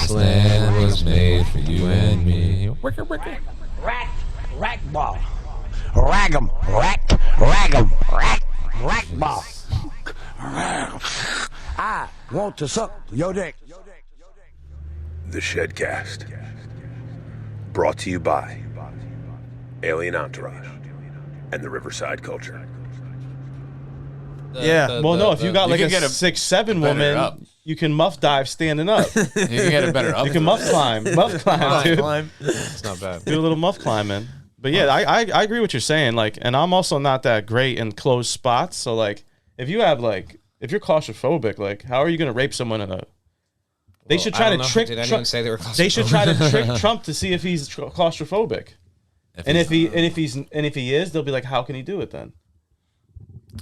This land was made for you and me. Rack ball. Rag 'em. Rag 'em. Rack ball. I want to suck your dick. The ShedCast. Brought to you by Alien Entourage and the Riverside culture. No, if you got like a 6'7" woman, you can muff dive standing up. You can get it better up. You can muff climb, dude. It's not bad. Do a little muff climbing. But yeah, I agree with what you're saying. Like, and I'm also not that great in closed spots. So like, if you're claustrophobic, like, how are you gonna rape someone in a? They should try to trick. Did anyone say they were claustrophobic? They should try to trick Trump to see if he's claustrophobic. If he is, they'll be like, how can he do it then?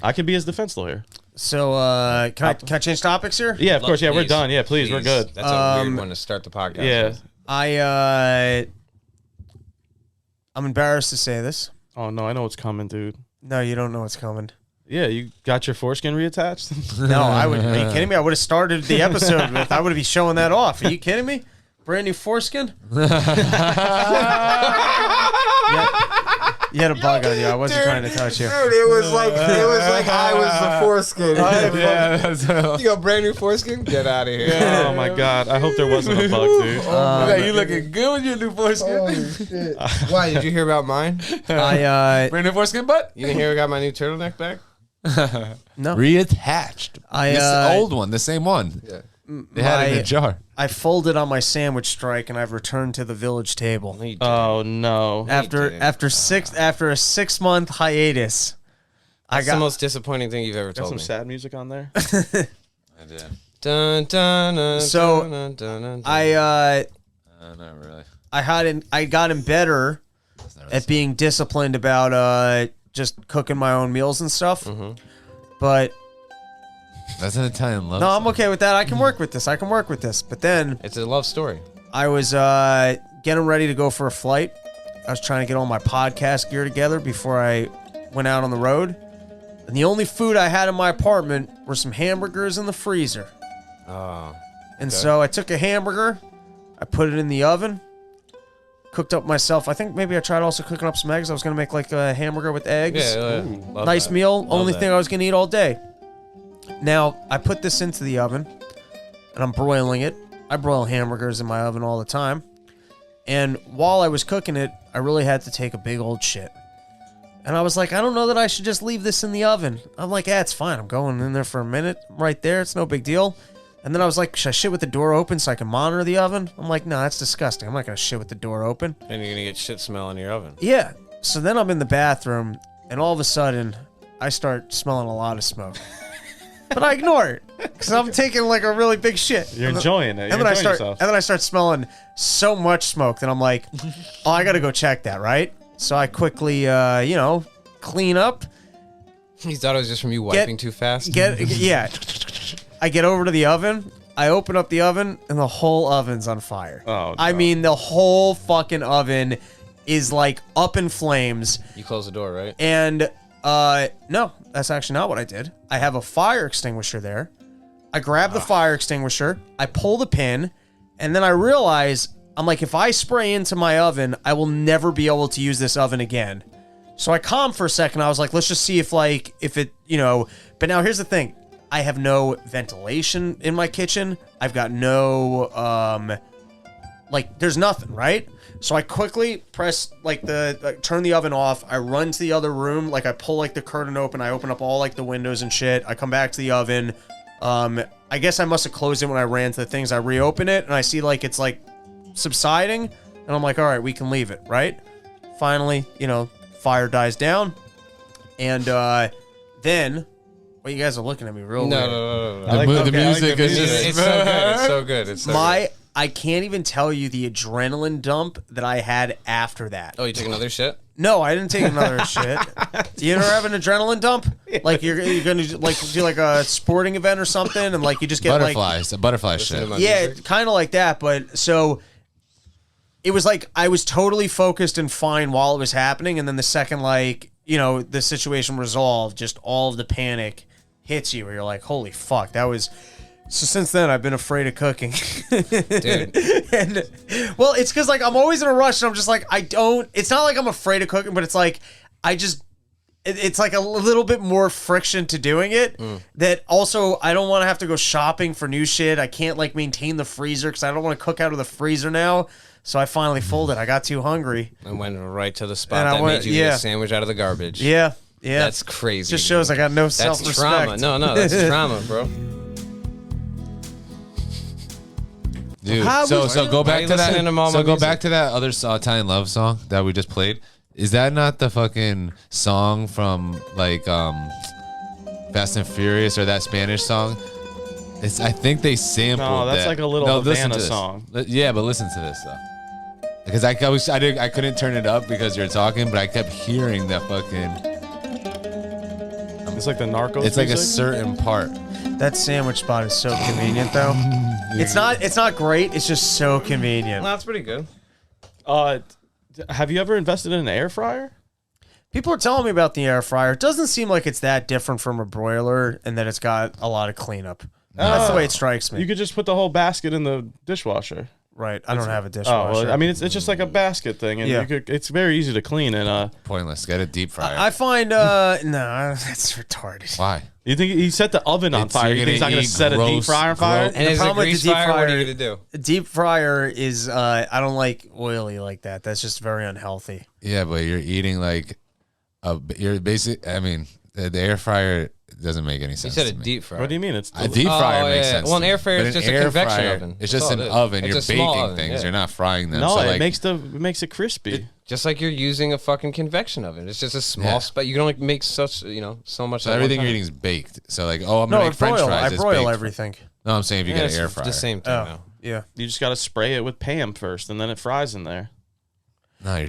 I could be his defense lawyer. So can I change topics here? Yeah, of course. Yeah, we're done. Yeah, please, we're good. That's a weird one to start the podcast. Yeah. with. I'm embarrassed to say this. Oh no, I know what's coming, dude. No, you don't know what's coming. Yeah, you got your foreskin reattached? No, are you kidding me? I would have started the episode with, I would be showing that off. Are you kidding me? Brand new foreskin? You had a bug on you. I wasn't trying to touch you. Dude, it was like I was the foreskin. You got brand new foreskin? Get out of here. Oh my god, I hope there wasn't a bug, dude. You looking good with your new foreskin. Holy shit. Why, did you hear about mine? Brand new foreskin butt? You didn't hear I got my new turtleneck back? No. Reattached. This old one, the same one. Yeah. They had it in a jar. I folded on my sandwich strike and I've returned to the village table. Oh no! After a 6-month hiatus, That's the most disappointing thing you've ever Got told some me. sad music on there. I did. Dun, dun, dun, So, dun, dun, dun, dun. Not really. I gotten better at being disciplined about just cooking my own meals and stuff. But That's an Italian love no, I'm song. okay with that. I can work with this. But then It's a love story. I was getting ready to go for a flight. I was trying to get all my podcast gear together before I went out on the road. And the only food I had in my apartment were some hamburgers in the freezer. Oh. And so I took a hamburger, I put it in the oven, cooked up myself. I think maybe I tried also cooking up some eggs. I was going to make like a hamburger with eggs. Yeah. Love Nice that. meal. Love Only that. thing I was going to eat all day. Now, I put this into the oven, and I'm broiling it. I broil hamburgers in my oven all the time. And while I was cooking it, I really had to take a big old shit. And I was like, I don't know that I should just leave this in the oven. I'm like, it's fine. I'm going in there for a minute. I'm right there. It's no big deal. And then I was like, should I shit with the door open so I can monitor the oven? I'm like, no, that's disgusting. I'm not going to shit with the door open. And you're going to get shit smell in your oven. Yeah. So then I'm in the bathroom, and all of a sudden, I start smelling a lot of smoke. But I ignore it because I'm taking like a really big shit. You're enjoying it. And then I start smelling so much smoke that I'm like, oh, I got to go check that, right? So I quickly, clean up. He thought it was just from you wiping too fast. Yeah. I get over to the oven. I open up the oven, and the whole oven's on fire. Oh, I no. mean, the whole fucking oven is like up in flames. You closed the door, right? And no, that's actually not what I did. I have a fire extinguisher there. I grab the fire extinguisher, I pull the pin, and then I realize, I'm like, if I spray into my oven, I will never be able to use this oven again. So I calmed for a second. I was like, let's just see if it, but now here's the thing. I have no ventilation in my kitchen. I've got no, there's nothing, right? So I quickly press turn the oven off. I run to the other room. I pull the curtain open. I open up all the windows and shit. I come back to the oven. I guess I must have closed it when I ran to the things. I reopen it and I see it's subsiding. And I'm like, all right, we can leave it, right? Finally, fire dies down. And then, well, you guys are looking at me real weird. No. The music is just... It's so good. It's so good. I can't even tell you the adrenaline dump that I had after that. Oh, you took another shit? No, I didn't take another shit. Do you ever have an adrenaline dump? Like you're going to do a sporting event or something, and you just get butterflies, a butterfly shit. Yeah, kind of like that. But so it was I was totally focused and fine while it was happening, and then the second the situation resolved, just all of the panic hits you, where you're like, holy fuck, that was So since then, I've been afraid of cooking. Dude. And, well, it's because like I'm always in a rush, and I'm just like It's not like I'm afraid of cooking, but it's like it's like a little bit more friction to doing it. That also I don't want to have to go shopping for new shit. I can't like maintain the freezer because I don't want to cook out of the freezer now. So I finally folded. I got too hungry. I went right to the spot And I that went- made you eat yeah. a sandwich out of the garbage. Yeah. That's crazy. Just shows I got no That's self-respect. trauma. No, that's trauma, bro. Dude, How so was- go Why back you to that. listening to all So my go music? back to that other Italian love song that we just played. Is that not the fucking song from like Fast and Furious or that Spanish song? I think they sampled. No, that's that. like a little listen Havana to this. song. Yeah, but listen to this though. Because I couldn't turn it up because you're talking, but I kept hearing that fucking. It's like the Narcos. It's like a music? certain part. That sandwich spot is so convenient, though. It's not great. It's just so convenient. Well, that's pretty good. Have you ever invested in an air fryer? People are telling me about the air fryer. It doesn't seem like it's that different from a broiler, and that it's got a lot of cleanup. That's the way it strikes me. You could just put the whole basket in the dishwasher. Right. I don't have a Oh, dishwasher. well, I mean, it's just like a basket thing, and Yeah. it's very easy to clean. And Pointless. Get a deep fryer. I find no, that's retarded. Why? you think he set the oven on fire? you're You think he's not gonna going to eat set a deep gross- fryer on fire? gross- And as a problem with the grease deep fryer, what are fryer- you going to do? A deep fryer is I don't like oily like that. That's just very unhealthy. Yeah, but you're eating like you're basic. I mean, the air fryer doesn't make any You sense. said a to me. deep fryer. What do you mean? It's A deep fryer Oh, makes yeah. sense. Well, an to me. air fryer But is an just a air convection fryer, oven. It's That's just all an it is. oven. It's You're a small baking oven, things. yeah. You're not frying them. no, so it like, makes it crispy. Just like you're using a fucking convection oven. It's just a small spot. You can only make such, so much. so at one everything time. you're eating is baked. So like, oh, I'm No, gonna I make French broil. fries. I It's broil baked. everything. No, I'm saying if you Yeah, get it's an air fryer. the same thing. Oh, now. yeah. You just got to spray it with Pam first, and then it fries in there. No, you're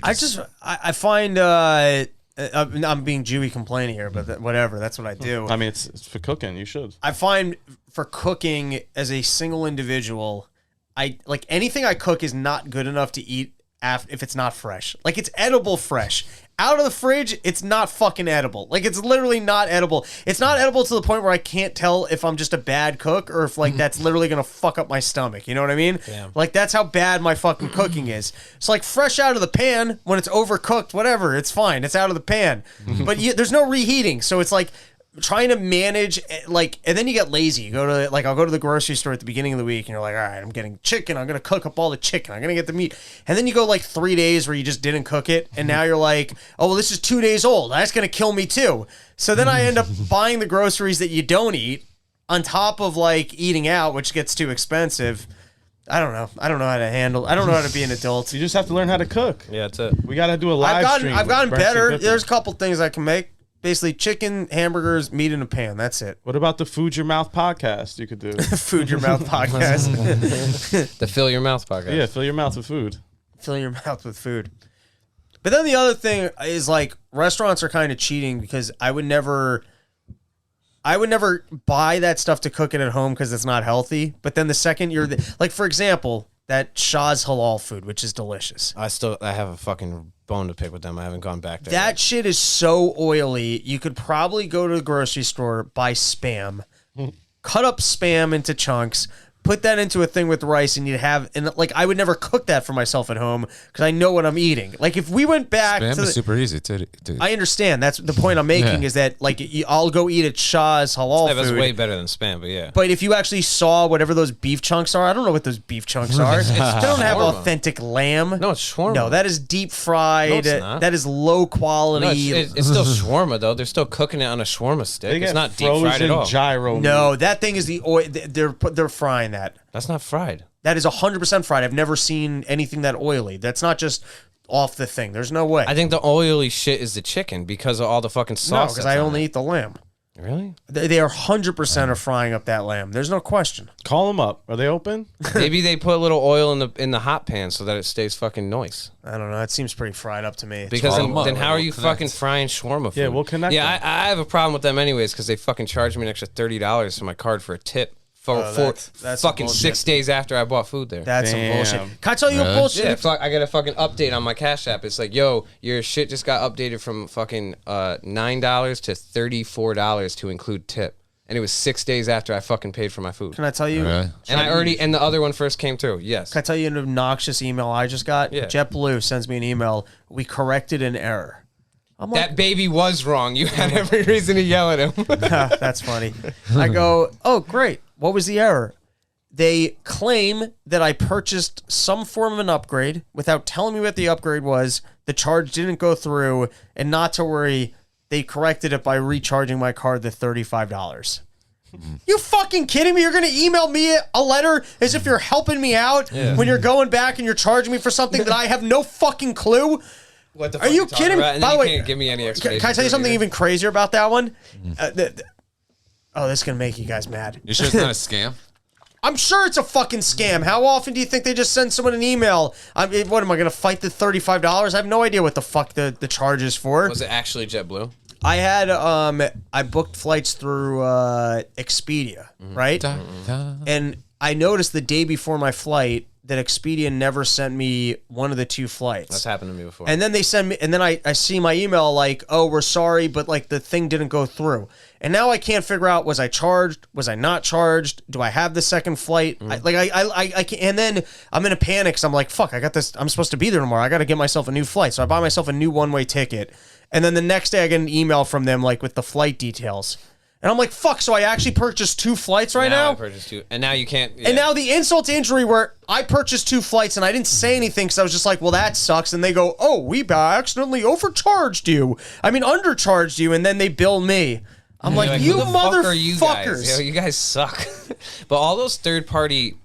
I find I'm being Jewy complaining here, but whatever. That's what I do. I mean, it's for cooking. You should. I find for cooking as a single individual, I like anything I cook is not good enough to eat if it's not fresh. Like it's edible fresh. Out of the fridge, it's not fucking edible. Like it's literally not edible. It's not edible to the point where I can't tell if I'm just a bad cook or if like that's literally gonna fuck up my stomach. You know what I mean? Damn. Like that's how bad my fucking cooking is. It's like fresh out of the pan when it's overcooked, whatever. It's fine. It's out of the pan, but there's no reheating, so it's like trying to manage like, and then you get lazy. You go to I'll go to the grocery store at the beginning of the week and you're like, all right, I'm getting chicken. I'm going to cook up all the chicken. I'm going to get the meat. And then you go like 3 days where you just didn't cook it. And now you're like, oh, well, this is 2 days old. That's going to kill me too. So then I end up buying the groceries that you don't eat on top of like eating out, which gets too expensive. I don't know. I don't know how to handle. I don't know how to be an adult. You just have to learn how to cook. Yeah, that's it. We got to do a live stream. I've gotten with Branson better. cooking. There's a couple things I can make. Basically, chicken, hamburgers, meat in a pan. That's it. What about the Food Your Mouth podcast? You could do. Food Your Mouth podcast. The Fill Your Mouth podcast. Yeah, fill your mouth with food. Fill your mouth with food. But then the other thing is like restaurants are kind of cheating because I would never buy that stuff to cook it at home because it's not healthy. But then the second you're like, for example, that Shah's halal food, which is delicious. I have a fucking bone to pick with them. I haven't gone back there. That shit is so oily. You could probably go to the grocery store, buy Spam, cut up Spam into chunks, put that into a thing with rice, and you'd have, and like I would never cook that for myself at home because I know what I'm eating. Like if we went back Spam to is super easy to do. I understand. That's the point I'm making is that like I'll go eat at Shah's halal That's food. way better than Spam, but yeah. But if you actually saw whatever those beef chunks are, I don't know what those beef chunks are. They don't have shawarma. authentic lamb. No, it's shawarma. No, that is deep fried. No, it's not. That is low No, quality. it's still shawarma though. They're still cooking it on a shawarma stick. It's not deep fried at all. gyro. No, that thing is the oil. They're frying that. That's not fried. That is 100% fried. I've never seen anything that oily. That's not just off the thing. There's no way. I think the oily shit is the chicken because of all the fucking no, sauce. because that's I on only it. eat the lamb. Really? They are 100% are frying up that lamb. There's no question. Call them up. Are they open? Maybe they put a little oil in the hot pan so that it stays fucking nice. I don't know. It seems pretty fried up to me. Because Call then, them up. then how are you We'll connect. fucking frying shawarma food? Yeah, we'll connect Yeah, them. I have a problem with them anyways because they fucking charge me an extra $30 for my card for a tip for that's some fucking bullshit. 6 days after I bought food there. That's some Damn. bullshit. Can I tell you Really? a bullshit? Yeah, I get a fucking update on my Cash App. It's like, yo, your shit just got updated from fucking $9 to $34 to include tip. and it was 6 days after I fucking paid for my food. Can I tell you? Really? And the other one first came through. Yes. Can I tell you an obnoxious email I just got? Yeah. JetBlue sends me an email. We corrected an error. I'm like, That baby was wrong. You had every reason to yell at him. that's funny. I go, oh, great. What was the error? They claim that I purchased some form of an upgrade without telling me what the upgrade was. The charge didn't go through, and not to worry, they corrected it by recharging my card to $35. You fucking kidding me? You're going to email me a letter as if you're helping me out when you're going back and you're charging me for something that I have no fucking clue? What the Are you kidding? By the way, can't give me any explanation. Can I tell you something either. even crazier about that one? This is going to make you guys mad. You sure it's not a scam? I'm sure it's a fucking scam. How often do you think they just send someone an email? What am I going to fight the $35? I have no idea what the fuck the charge is for. Was it actually JetBlue? I had I booked flights through Expedia, right? And I noticed the day before my flight that Expedia never sent me one of the two flights. That's happened to me before. And then they send me, and then I see my email like, oh, we're sorry, but like the thing didn't go through. And now I can't figure out, was I charged? Was I not charged? Do I have the second flight? I can't, and then I'm in a panic because I'm like, fuck, I got this. I'm supposed to be there tomorrow. I got to get myself a new flight. So I buy myself a new one-way ticket. And then the next day I get an email from them like with the flight details. And I'm like, fuck, so I actually purchased two flights right now? I purchased two. And now you can't. Yeah. And now the insult to injury where I purchased two flights and I didn't say anything because I was just like, well, that sucks. And they go, oh, we accidentally overcharged you. I mean, undercharged you. And then they bill me. I'm like, you who the fuck are you guys? motherfuckers. Yo, you guys suck. But all those third-party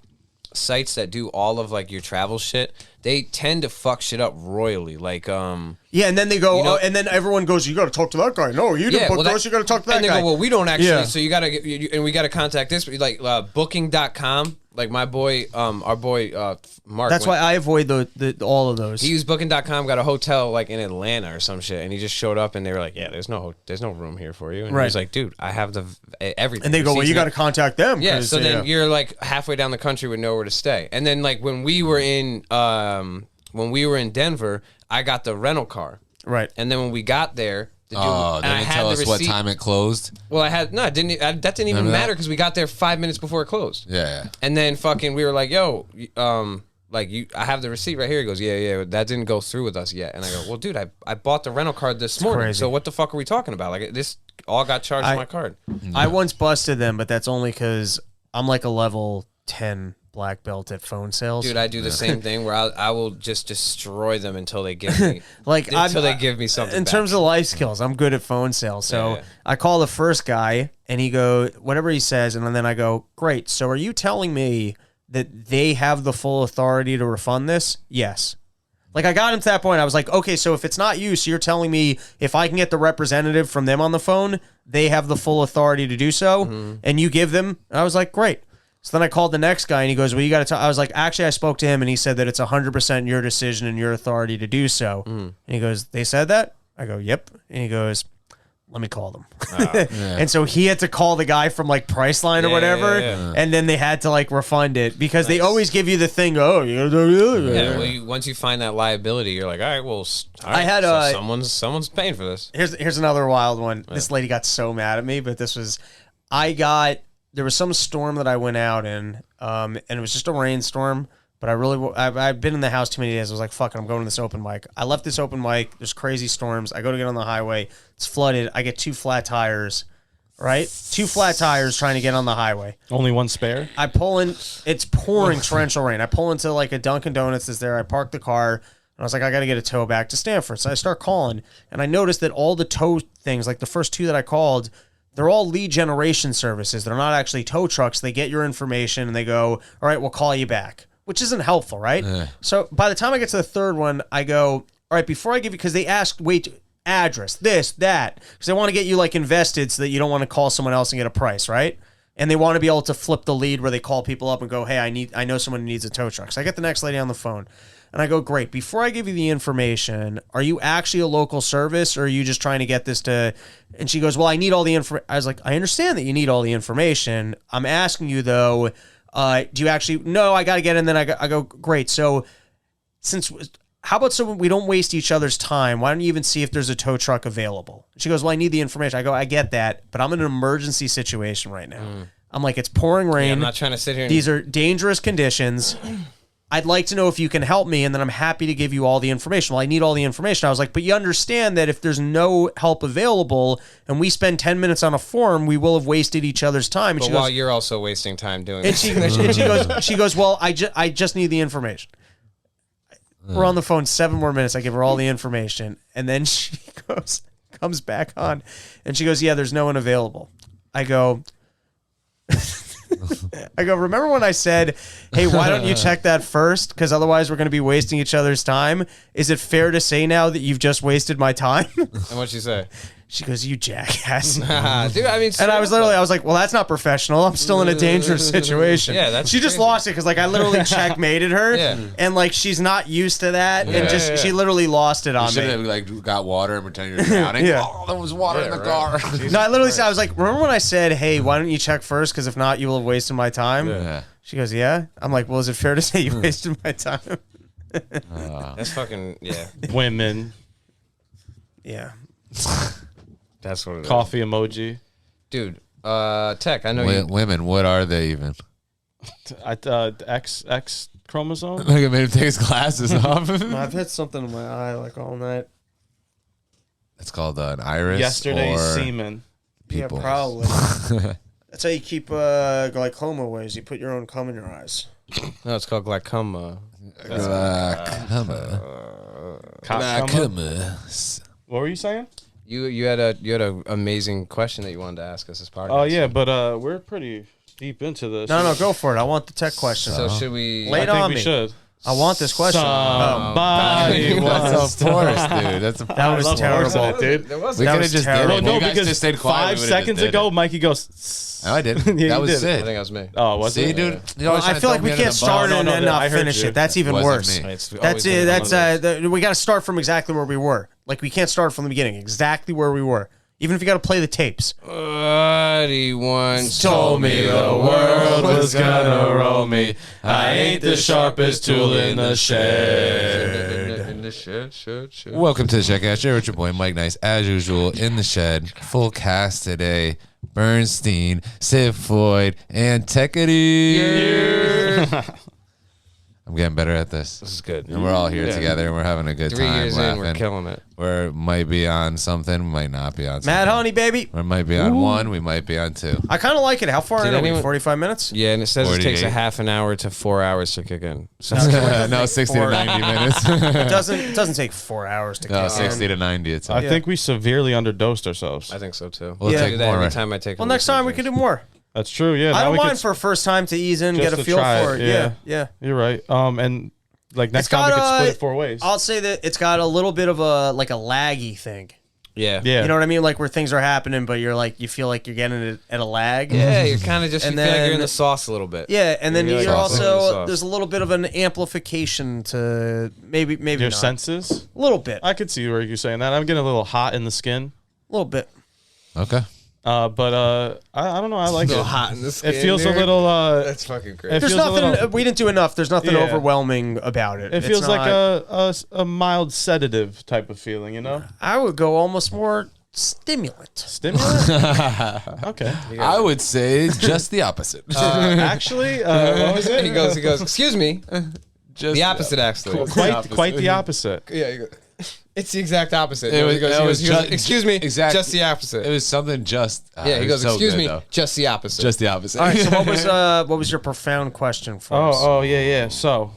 sites that do all of like your travel shit, they tend to fuck shit up royally. Like, yeah, and then they go, oh, and then everyone goes, you got to talk to that guy. No, you didn't book those. You got to talk to that and they guy. go, well, we don't actually. So you got to get, and we got to contact this. Like, Booking.com. Like my boy, our boy Mark. That's why I avoid all of those. He used Booking.com, got a hotel like in Atlanta or some shit, and he just showed up, and they were like, "Yeah, there's no room here for you." And he was like, "Dude, I have everything." And they go, "Well, you got to contact them." Yeah. So then you're like halfway down the country with nowhere to stay, and then like when we were in Denver, I got the rental car. Right. And then when we got there. They didn't tell us what time it closed. Well, that didn't even matter because we got there 5 minutes before it closed. Yeah. And then fucking we were like, yo, I have the receipt right here. He goes, yeah, that didn't go through with us yet. And I go, well, dude, I bought the rental card this morning. Crazy. So what the fuck are we talking about? Like this all got charged to my card. I once busted them, but that's only because I'm like a level 10 black belt at phone sales. Dude, I do the same thing where I will just destroy them until they give me they give me something. In terms of life skills, I'm good at phone sales. So I call the first guy and he go whatever he says, and then I go, great. So are you telling me that they have the full authority to refund this? Yes. Like I got him to that point. I was like, okay, so if it's not you, so you're telling me if I can get the representative from them on the phone, they have the full authority to do so, and you give them. And I was like, great. So then I called the next guy and he goes, well, you got to talk. I was like, actually, I spoke to him and he said that it's 100% your decision and your authority to do so. And he goes, they said that? I go, yep. And he goes, let me call them. And so he had to call the guy from like Priceline or whatever. And then they had to like refund it because they always give you the thing. Oh, once you find that liability, you're like, all right, well, I had so someone's paying for this. Here's another wild one. This lady got so mad at me, but there was some storm that I went out in, and it was just a rainstorm, but I've been in the house too many days. I was like, fuck it, I'm going to this open mic. I left this open mic. There's crazy storms. I go to get on the highway. It's flooded. I get 2 flat tires, right? 2 flat tires trying to get on the highway. Only one spare? I pull in. It's pouring torrential rain. I pull into like a Dunkin' Donuts that's there. I park the car. And I was like, I got to get a tow back to Stanford. So I start calling, and I noticed that all the tow things, like the first 2 that I called, they're all lead generation services. They're not actually tow trucks. They get your information and they go, all right, we'll call you back, which isn't helpful, right? So by the time I get to the third one, I go, all right, before I give you, because they ask, wait, address, this, that, because they want to get you like invested so that you don't want to call someone else and get a price, right? And they want to be able to flip the lead where they call people up and go, hey, I know someone who needs a tow truck. So I get the next lady on the phone. And I go, great, before I give you the information, are you actually a local service or are you just trying to get this to... And she goes, well, I need all the information. I was like, I understand that you need all the information. I'm asking you, though, do you actually... No, I got to get in. Then I go, great. So since how about so we don't waste each other's time? Why don't you even see if there's a tow truck available? She goes, well, I need the information. I go, I get that, but I'm in an emergency situation right now. I'm like, it's pouring rain. Yeah, I'm not trying to sit here. These are dangerous conditions. I'd like to know if you can help me, and then I'm happy to give you all the information. Well, I need all the information. I was like, but you understand that if there's no help available and we spend 10 minutes on a form, we will have wasted each other's time. And But she while goes, you're also wasting time doing and it. she goes, well, I just need the information. We're on the phone 7 more minutes. I give her all the information, and then she comes back on, and she goes, yeah, there's no one available. I go, remember when I said, hey, why don't you check that first? Because otherwise we're going to be wasting each other's time. Is it fair to say now that you've just wasted my time? And what'd she say? She goes, you jackass. Dude, I mean, And I was like, well, that's not professional. I'm still in a dangerous situation. Yeah, that's she just crazy. lost it because like I literally checkmated her, Yeah. and like she's not used to that, and she literally lost it on Should me. have like got water and pretended you're drowning. Yeah. Oh, there was water in the car. No, I literally said, I was like, remember when I said, hey, why don't you check first? Because if not, you will have wasted my time. Yeah. She goes, yeah. I'm like, well, is it fair to say you wasted my time? That's fucking, yeah. Women. Yeah. That's what it is. Coffee emoji. Dude, Tech, I know you. Women, what are they even? X chromosome. Like it made him take his glasses off. I've had something in my eye like all night. It's called an iris. Yesterday's or semen. people. Yeah, probably. That's how you keep glaucoma away, is you put your own cum in your eyes. No, it's called glaucoma. Glaucoma. Glaucoma. What were you saying? You had a amazing question that you wanted to ask us as part of Oh this. yeah, but we're pretty deep into this. No, go for it. I want the tech question. So should we? Lay it I think on we me. should. I want this question. Somebody That's wants of course, dude. That's a That was love terrible. horse in it, dude. There was We That could have was just terrible. did it. No, You guys because just stayed quiet. 5 we would've seconds just did ago, it. Mikey goes. No, I didn't. Yeah, that you was did. I Sid. think that was me. Oh, was See, it? dude. You Well, always I trying to feel like throw we me under can't the start bus. and no, then I not heard finish you. it. That's even Wasn't worse. me. It's That's always it. one of That's those. we got to start from exactly where we were. Like we can't start from the beginning. Exactly where we were. Even if you got to play the tapes. Buddy once Told me the world was gonna roll me. I ain't the sharpest tool in the shed. In the shed. Welcome to the ShedCast. You're with your boy Mike Nice, as usual, in the shed. Full cast today. Bernstein, Sid Floyd, and Techity. I'm getting better at this. This is good. And we're all here together and we're having a good 3 time years laughing. in, we're killing it. We might be on something, we might not be on something. Mad Honey, baby. We might be on one, we might be on two. I kind of like it. How far Did in are we? anyone- 45 minutes? Yeah, and it says it takes 48. a half an hour to 4 hours to kick in. So No, 60 to 90 minutes. It doesn't take 4 hours to No, kick 60 in. to 90. It's I think we severely underdosed ourselves. I think so too. We'll I take do that more. every time I take. Well, next time we can do more. That's true. Yeah, I now don't we mind could- for a first time to ease in, Just get a to feel try for it, it. yeah. Yeah. You're right. And like next It's time we got, could split it 4 ways. I'll say that it's got a little bit of a like a laggy thing. Yeah. Yeah. You know what I mean? Like where things are happening, but you're like you feel like you're getting it at a lag. Yeah, you're kind of just. And You feel like you're in then- the sauce a little bit. Yeah, and then You're you're like sauce in the also sauce. there's a little bit of an amplification to maybe Your not. senses. A little bit, I could see where you're saying that. I'm getting a little hot in the skin. a little bit. Okay. But I don't know. I like it. hot in the skin. It feels a dude. little. That's fucking great. It There's feels a nothing. little- We didn't do enough. There's nothing Yeah. overwhelming about it. It It's feels like not- a mild sedative type of feeling, you know? I would go almost more stimulant. Stimulant? Okay. I would say just the opposite. Actually, what was it? He goes. Excuse me. just The opposite, actually. Quite the opposite. Yeah. He goes, it's the exact opposite. It was- he goes, it he was goes, he goes, ju- excuse me. exact- Just the opposite. It was something just. yeah. He it goes. was so Excuse good, me. though. Just the opposite. Just the opposite. All right. So what was your profound question for us? Oh, yeah. So,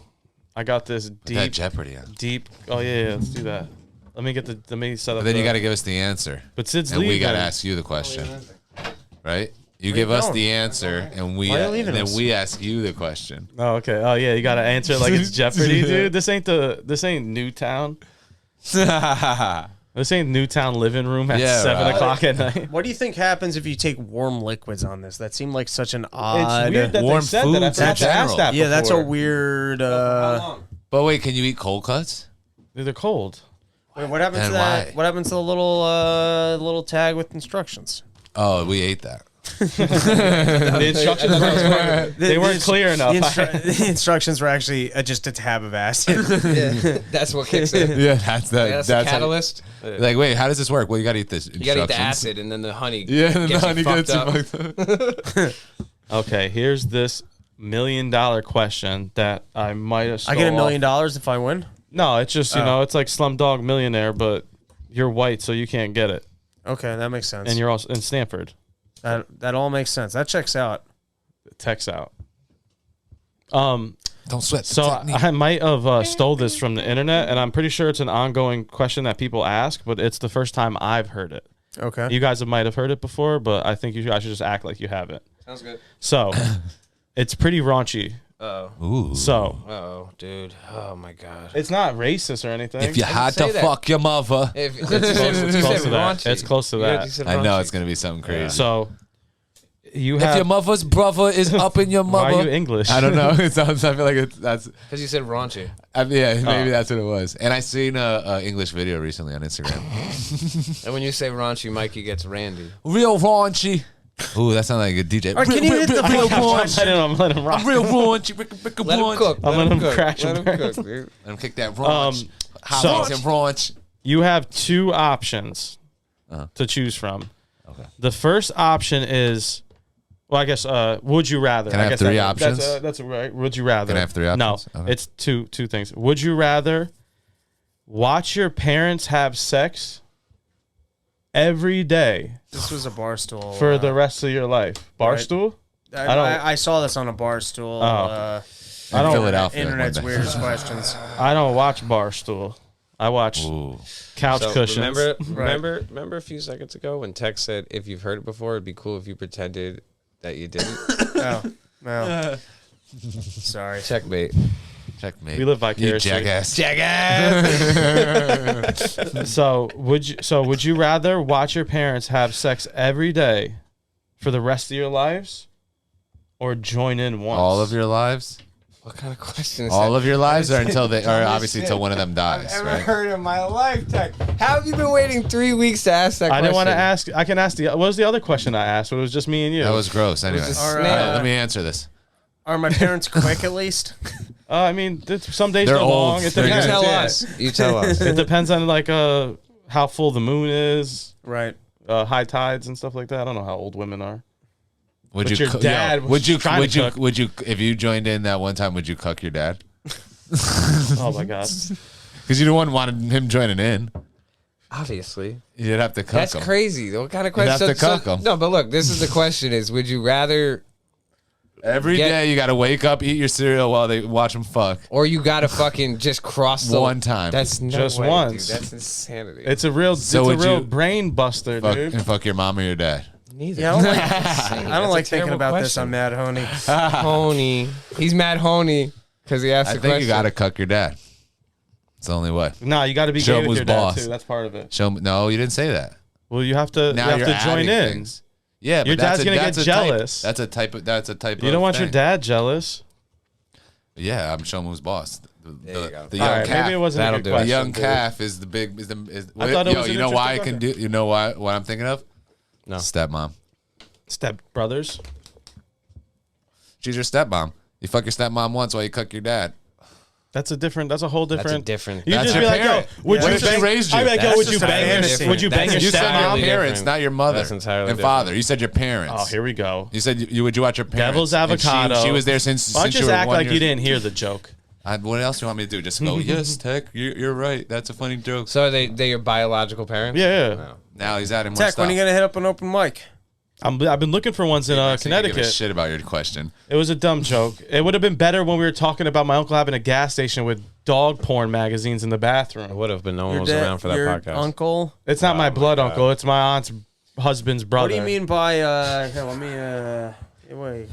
I got this That deep, Jeopardy on. deep. Oh, yeah. Let's do that. Let me set up. But then you got to give us the answer. But Sid's And we leaving. got to ask you the question. Right? You give us going? the answer, and we Why are you leaving then us? we ask you the question. Oh, okay. Oh, yeah. You got to answer it like it's Jeopardy, dude. This ain't Newtown. This ain't Newtown living room at Yeah, 7 right. o'clock at night. What do you think happens if you take warm liquids on this? That seemed like such an odd. It's weird that Warm they said that. I've foods in had to ask general. that yeah, that's a before. weird. But wait, can you eat cold cuts? They're cold. Wait, what happened to And that? why? What happened to the little tag with instructions? Oh, we ate that. The instructions weren't clear enough. The instructions were actually just a tab of acid. That's what kicks in. Yeah, that's the That's the catalyst. Like, wait, how does this work? Well, you gotta eat this. You gotta eat the acid, and then the honey. Yeah, and the gets honey you fucked gets you up. fucked up. Okay, here's this $1 million question that I might have. I get $1 million if I win. No, it's just it's like Slumdog Millionaire, but you're white, so you can't get it, Okay, that makes sense. and you're also in Stanford. That all makes sense. That checks out. It checks out. Don't sweat. The So technique. I might have stole this from the internet, and I'm pretty sure it's an ongoing question that people ask, but it's the first time I've heard it. Okay. You guys might have heard it before, but I think I should just act like you haven't. Sounds good. So, it's pretty raunchy. Ooh. So, Oh, dude. Oh my god. it's not racist or anything. If you had say to that. fuck your mother, If, it's close to that. raunchy. It's close to You that. said I know raunchy. it's gonna be something crazy. So, you if have. your mother's brother is up in your Why mother, are you English? I don't know. It sounds. I feel like that's. Because you said raunchy. Yeah, maybe that's what it was. And I seen a English video recently on Instagram. And when you say raunchy, Mikey gets randy. Real raunchy. Ooh, that sounds like a DJ. All right, can you hit the real I'm raunchy? letting him rock. I'm real raunchy. Rick Let him raunchy. cook. I'm letting him cook. crash Let and him burn. cook, dude. Let him kick that raunch. Hot so- dogs and raunch. You have two options to choose from. Okay. The first option is, well, I guess, would you rather? Can I have guess three options? That's right. Would you rather? Can I have three options? No, Okay. it's two things. Would you rather watch your parents have sex every day This was a bar stool. for the rest of your life? Barstool? I saw this on a bar stool. I In don't. Philadelphia. Internet's one day. weirdest questions. I don't watch Barstool. I watch Ooh. couch So cushions. remember a few seconds ago when Tex said if you've heard it before, it'd be cool if you pretended that you didn't. No. Sorry. Checkmate. Checkmate. We live You vicariously. jackass. So would you rather watch your parents have sex every day for the rest of your lives, or join in once? All of your lives? What kind of question is All that? of your lives, or until they, or obviously until one of them dies, Ever right? heard in my life, Tech? How have you been waiting 3 weeks to ask that I question? didn't want to ask. I can ask what was the other question I asked? It was just me and you. That was gross. Anyway, just all snail. right, let me answer this. Are my parents quick at least? I mean, some days They're are old. long. It They're You depends. tell Yeah. us. You tell us. It depends on like how full the moon is, Right. high tides and stuff like that. I don't know how old women are. Would But you? your dad was would you? trying Would to you? cook. Would you? If you joined in that one time, would you cuck your dad? Oh my god. Because you don't want him joining in. Obviously. You'd have to cuck That's him. crazy. What kind of You'd have question? to cuck 'em. No, but look, this is the question is, would you rather, Every Get- day you got to wake up, eat your cereal while they watch him fuck. or you got to fucking just cross the... One time. That's no Just way, once. Dude. That's insanity. It's a real would you brain buster, Fuck, dude. and fuck your mom or your dad. Neither. Yeah, I don't like, That's I don't a like thinking terrible about this. question. I'm mad, honey. Honey. He's mad honey because he asked I the think question. you got to cuck your dad. It's the only way. Nah, you got to be Show gay him with who's your dad boss. too. That's part of it. Show me. No, you didn't say that. Well, you have to. Now you you're have to join adding in. things. Yeah, but Your dad's gonna get that's a jealous. Type, that's a type. You of don't want your thing. dad jealous. Yeah, I'm showing who's boss. There you go. The All young right, calf. maybe it wasn't That'll a good do it. The question. young dude. calf is the big. Is the. I thought it was you an know why I interesting can do. You know why? What I'm thinking of? No. Stepmom. Step brothers. She's your stepmom. You fuck your stepmom once while you cuck your dad. That's a whole different. That's a different... You That's just your be like, yo, parent. would What you if she bang? raised you? I'd be like, yo, That's would you just bang your? entirely Would you bang your different. You said your entirely stepmom? parents, different. not your mother That's entirely and different. father. You said your parents. Oh, here we go. You said you would you watch your parents? Devil's And avocado. She was there since. Why don't since you you just were act 1 like year- you didn't hear the joke? What else do you want me to do? Just go. Yes, Tech. You're right. That's a funny joke. So are they your biological parents? Yeah. No. Now he's adding more Tech, stuff. when are you gonna hit up an open mic? I've been looking for ones in I give a Connecticut. shit about your question. It was a dumb joke. It would have been better when we were talking about my uncle having a gas station with dog porn magazines in the It bathroom. would have, but no one was around for that your podcast. uncle. It's not my blood uncle. It's my aunt's husband's brother. What do you mean by here, let me wait?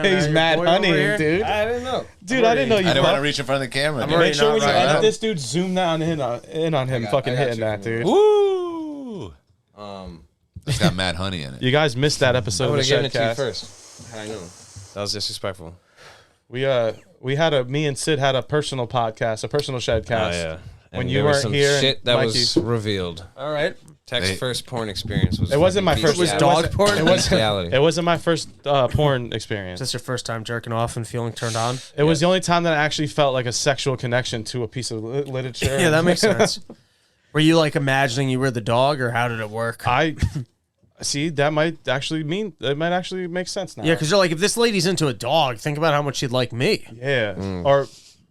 He's mad honeying, dude. I didn't know. Dude, I didn't know you. I didn't want to fuck. reach in front of the camera. I'm dude. already Make sure when you not right edit now. this, dude, zoom down in on him fucking hitting that, dude. Woo! It's got mad honey in it. You guys missed that I episode would of have the given it to you ShedCast. first. Had I known. That was disrespectful. We had me and Sid had a personal podcast, a personal ShedCast. Oh, yeah. When And you there was weren't some here and shit that was Mikey- revealed. All right. Tech's first porn experience was. It wasn't my first. was dog porn? Bestiality. It wasn't my first porn experience. Is this your first time jerking off and feeling turned on? It was the only time that I actually felt like a sexual connection to a piece of literature. Yeah, that makes sense. Were you like imagining you were the dog, or how did it work? I see that might actually make sense now. Yeah, because you're like, if this lady's into a dog, think about how much she'd like me. Yeah. Or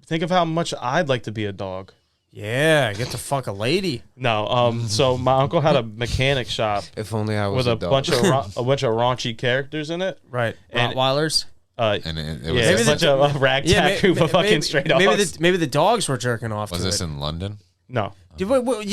think of how much I'd like to be a dog. Yeah, get to fuck a lady. No, so my uncle had a mechanic shop If only I was with a a dog. bunch of raunchy characters in it. Right. And- Rottweilers. And it was, Yeah, a bunch of ragtag group of fucking straight maybe offs. maybe the dogs were jerking off was to this it. in London? No, You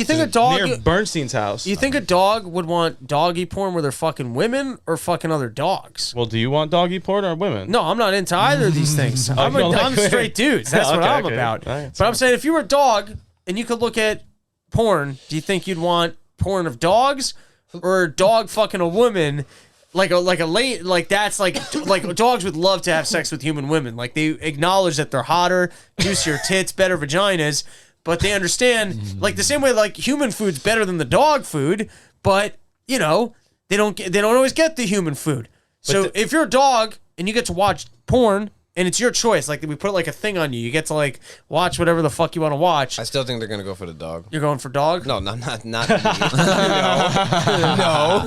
think a dog? near Bernstein's house. You think a dog would want doggy porn where they're fucking women or fucking other dogs? Well, do you want doggy porn or women? No, I'm not into either of these things. I'm you don't like I'm women? straight dudes. That's what Okay, I'm okay. about. All right, But I'm saying if you were a dog and you could look at porn, do you think you'd want porn of dogs or a dog fucking a woman? Like that's like dogs would love to have sex with human women. Like they acknowledge that they're hotter, juicier tits, better vaginas, but they understand like the same way like human food's better than the dog food, but you know, they don't always get the human food. So if you're a dog and you get to watch porn and it's your choice, like we put like a thing on you, you get to like watch whatever the fuck you want to watch. I still think they're gonna go for the dog. You're going for dog? No, not me. No.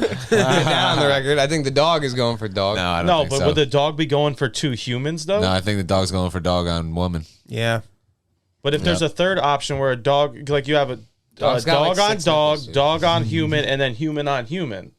Get that on the record. I think the dog is going for dog. No, I don't No, think but so. would the dog be going for two humans though? No, I think the dog's going for dog on woman. Yeah. But if there's a third option where a dog, like you have a Dog's got, dog like, on 6 dog, nipples, dude. dog on human, and then human on human,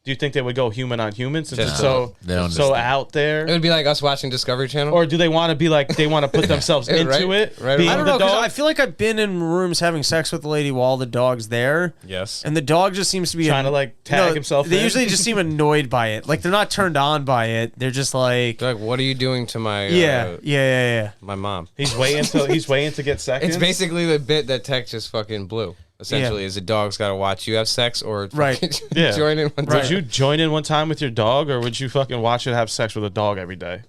do you think they would go human on human since Just it's so they don't so understand. out It there? would be like us watching Discovery Channel. Or do they want to be like they want to put themselves Right, into it? right, being I don't the know, because dog? I feel like I've been in rooms having sex with the lady while the dog's there. yes. And the dog just seems to be Trying to, like, tag himself They in. usually just seem annoyed by it. Like they're not turned on by it. They're just like, They're like, what are you doing to my yeah. my mom? He's waiting to get seconds. It's basically the bit that Tech just fucking blew. Essentially, is a dog's got to watch you have sex or Right. fucking Yeah. join in one Would time. you join in one time with your dog, or would you fucking watch it have sex with a dog every day?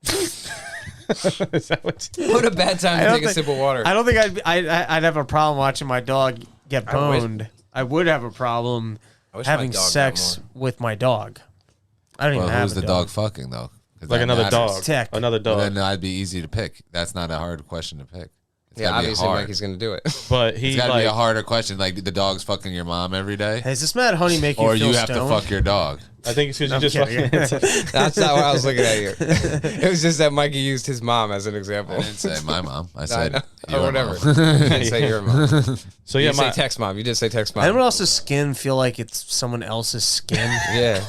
Is that what? What a bad time to don't take a think- sip of water. I don't think I'd have a problem watching my dog get I wish- boned. I would have a problem I wish my having dog got sex more. with my dog. I don't Well, even have who's a the dog fucking though? 'Cause Like that another matters. dog. Tech. Another Well, dog. then that'd be easy to pick. That's not a hard question to pick. It's Yeah, gotta be obviously hard. Mikey's gonna do it. But he It's got to like be a harder question. Like, did the dog's fucking your mom every day, Hey, is this Mad Honey make you or feel you have stoned? to fuck your dog? I think it's because you just kidding. fucking. That's not what I was looking at here. It was just that Mikey used his mom as an example. I didn't say my mom. I I said know. your Or whatever. mom. You didn't say your mom. So You yeah, say my text mom. You did say text mom. Anyone else's skin feel like it's someone else's skin? Yeah,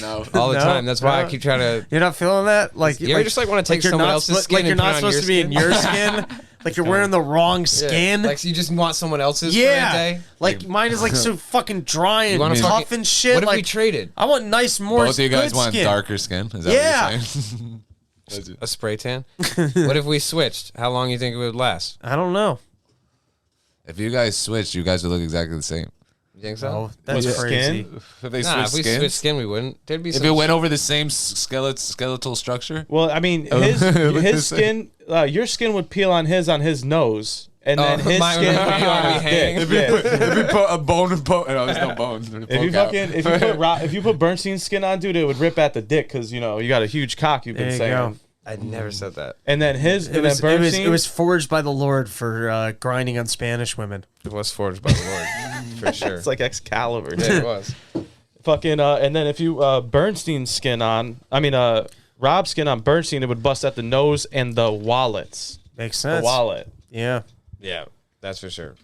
No. all the No, time. That's why I no. keep trying to. You're not feeling that? Like You ever just like want to take you're someone not else's suppo- skin like you're and put not on supposed your to be in skin? your skin. Like you're wearing the wrong Yeah. skin. Like you just want someone else's for a yeah, day. like mine is like so fucking dry and You want to tough and shit. What if like we traded I want nice, more Both of you guys good want skin. darker skin. Is that Yeah. what you're saying? a spray tan? What if we switched? How long do you think it would last? I don't know. If you guys switched, you guys would look exactly the same. You think so? Oh, that's With crazy. skin? If they Nah, if we skins? switched skin, we wouldn't. There'd be If some it went over the same skeletal structure, Well, I mean, his skin, your skin would peel on his nose, and then his mine skin would would peel on be his hanging. dick. Yeah. if you put a bone and poke, no, there's no bones. If you put Bernstein's skin on, dude, it would rip at the dick because you got a huge cock. You've been There you saying, go. I never said that. and then his, It and was, then it, was, Bernstein. it was forged by the Lord for grinding on Spanish women. It was forged by the Lord, for sure. It's like Excalibur. Yeah, it was. Fucking, and then if you Bernstein's skin on, Rob's skin on Bernstein, it would bust at the nose and the wallets. Makes The sense. wallet, Yeah. Yeah, that's for sure.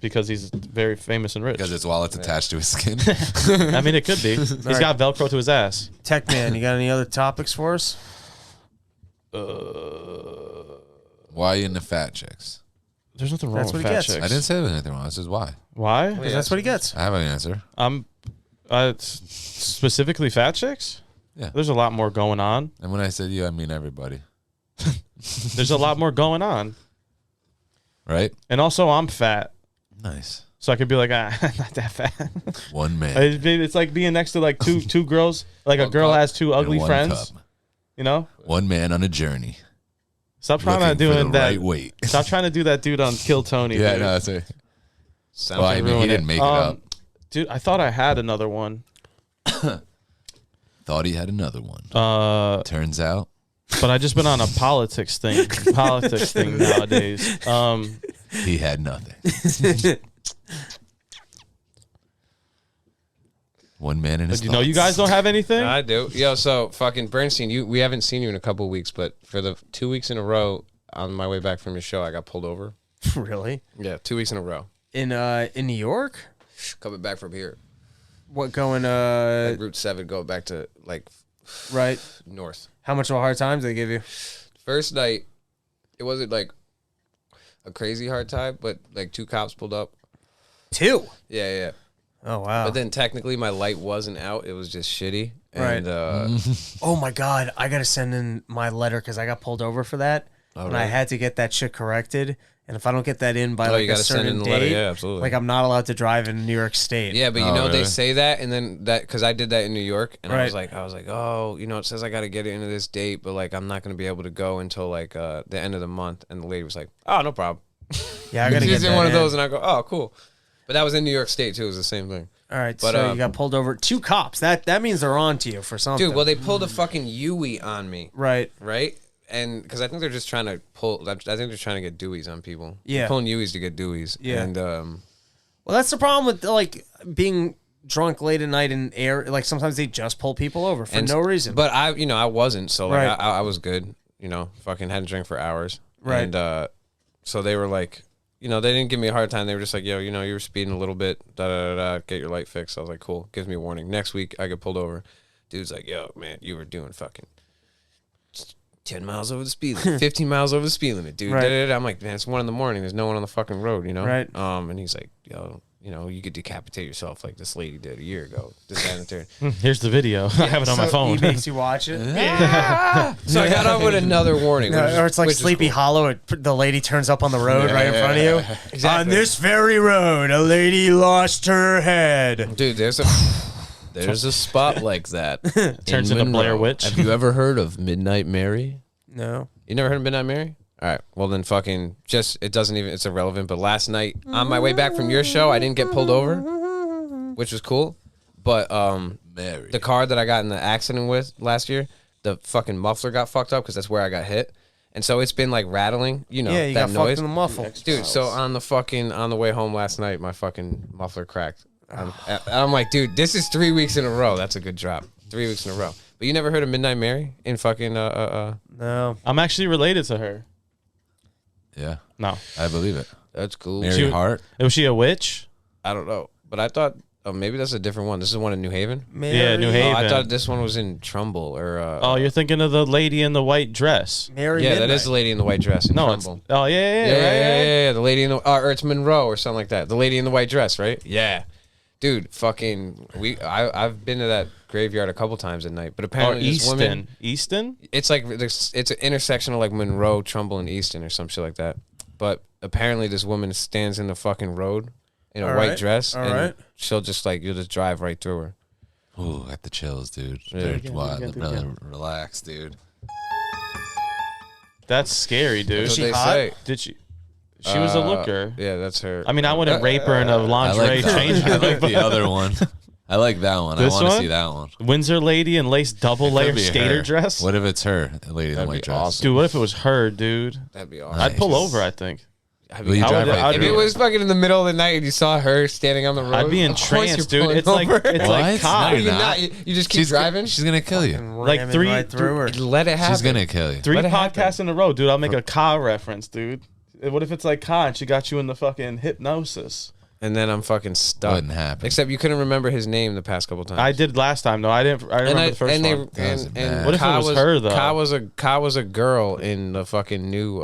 because he's very famous and rich. because its wallet's attached to his skin. I mean, it could be. He's got Velcro to his ass. Tech Man, you got any other topics for us? Why are you into fat chicks? There's nothing wrong That's with what he fat gets. chicks. I didn't say there was anything wrong. This is why. Why? Because that's what he gets. I have an answer. Specifically fat chicks? Yeah. There's a lot more going on. And when I said you, I mean everybody. There's a lot more going on. Right? And also, I'm fat. Nice. So I could be like, I'm not that fat. One man. It's like being next to like two girls. Like a One girl cup has two and ugly one friends. cup. You know? One man on a journey. Stop trying to Looking for doing the that. right weight. Stop trying to do that dude on Kill Tony. Yeah, dude. no, that's it. Sounds Well, I like mean, he ruin didn't it. make it up. Dude, I thought I had another one. Thought he had another one. Turns out. But I just been on a politics thing nowadays. He had nothing. One man in his You know, you guys don't have anything? I do. Yo, so fucking Bernstein, we haven't seen you in a couple of weeks, but for the 2 weeks in a row on my way back from your show, I got pulled over. Really? Yeah, 2 weeks in a row. In New York? Coming back from here. What going Like Route 7 going back to like right? north. How much of a hard time do they give you? First night, it wasn't like a crazy hard time, but like 2 cops pulled up. 2? Yeah. Oh wow. But then technically my light wasn't out. It was just shitty. Right. And Oh my god, I gotta send in my letter because I got pulled over for that, and I had to get that shit corrected. And if I don't get that in by like you a gotta send certain in the date, letter. Yeah, absolutely. like I'm not allowed to drive in New York State. yeah, but you Oh, know they really? say that, and then that because I did that in New York, and I was Right. like, oh, you know, it says I got to get it into this date, but like I'm not gonna be able to go until like the end of the month. And the lady was like, oh, no problem. Yeah, I gotta get She's in that one of in. those, and I go, oh, cool. But that was in New York State too. It was the same thing. All right, But, so you got pulled over. 2 cops. That means they're on to you for something. Dude, well, they pulled a fucking Yui on me, right. right? And because I think they're just trying to pull. I think they're trying to get Deweys on people. Yeah. They're pulling Yuis to get Deweys. Yeah. And Well, that's the problem with like being drunk late at night in air. Like sometimes they just pull people over for no reason. But I wasn't. So like Right. I was good. You know, fucking hadn't drank for hours. Right. And so they were like, you know, they didn't give me a hard time. They were just like, yo, you know, you were speeding a little bit. Get your light fixed. I was like, cool. Gives me a warning. Next week I get pulled over. Dude's like, yo, man, you were doing fucking 10 miles over the speed limit, 15 miles over the speed limit, dude. Right. I'm like, man, it's 1 a.m. There's no one on the fucking road, you know? Right. And he's like, yo, you know, you could decapitate yourself like this lady did a year ago. This, that, and the third. Here's the video. I have it on my So phone. He makes you watch it. So I got off with another warning. No, which is- or it's like which is Sleepy cool. Hollow. The lady turns up on the road right in front of you. Exactly. On this very road, a lady lost her head. Dude, there's a spot like that. Turns in into Blair Monroe. Witch. Have you ever heard of Midnight Mary? No. You never heard of Midnight Mary? All right. Well, then fucking just, it doesn't even, it's irrelevant. But last night, on my way back from your show, I didn't get pulled over, which was cool. But Mary. the car that I got in the accident with last year, the fucking muffler got fucked up because that's where I got hit. And so it's been like rattling, you know, Yeah, you that got noise. fucked in the muffle. Dude, so on the way home last night, my fucking muffler cracked. I'm like, dude, this is 3 weeks in a row. That's a good drop. 3 weeks in a row. But you never heard of Midnight Mary in fucking No. I'm actually related to her. Yeah, No. I believe it. That's cool. Mary She- Hart. Was she a witch? I don't know, but I thought maybe that's a different one. This is one in New Haven. Yeah, New Oh, Haven. I thought this one was in Trumbull or. Oh, you're thinking of the lady in the white dress. Mary yeah, Midnight. that is the lady in the white dress in No, it's Trumbull. oh yeah. The lady in the or it's Monroe or something like that. The lady in the white dress, right? Yeah, dude, fucking I've been to that graveyard a couple times at night, but Or apparently this woman, Easton. it's like it's an intersection of like Monroe, Trumbull, and Easton or some shit like that. But apparently this woman stands in the fucking road in a All white right, dress, all and right. she'll just like you'll just drive right through her. Ooh, got the chills, dude. Yeah. Relax, dude. That's scary, dude. That's she what they hot? say. Did she? She was a looker. Yeah, that's her. I mean, I wouldn't rape her in a I lingerie like, change I room. like the other one. I like that one. This I want to one? see that one. Windsor lady in lace double Could layer be skater her. dress. What if it's her, a lady in the That'd white be dress? awesome. Dude, what if it was her, dude? That'd be awesome. I'd pull Nice. over, I think. Will you I drive would- right I'd If through it be- it? was fucking in the middle of the night and you saw her standing on the road, I'd be of course entranced, you're dude. pulling It's like over. it's like What? cop. No, You're you're not. not. You just keep She's driving. She's gonna kill you. Like Ramming three- right through her. Let it happen. She's gonna kill you. Three Let it happen. podcasts in a row, dude. I'll make a car reference, dude. What if it's like Ka and she got you in the fucking hypnosis? And then I'm fucking stuck. Wouldn't happen. Except you couldn't remember his name the past couple times. I did last time, though. I didn't. I remember the first one. Doesn't matter. and What if it Ka was her, though? Ka was a girl in the fucking new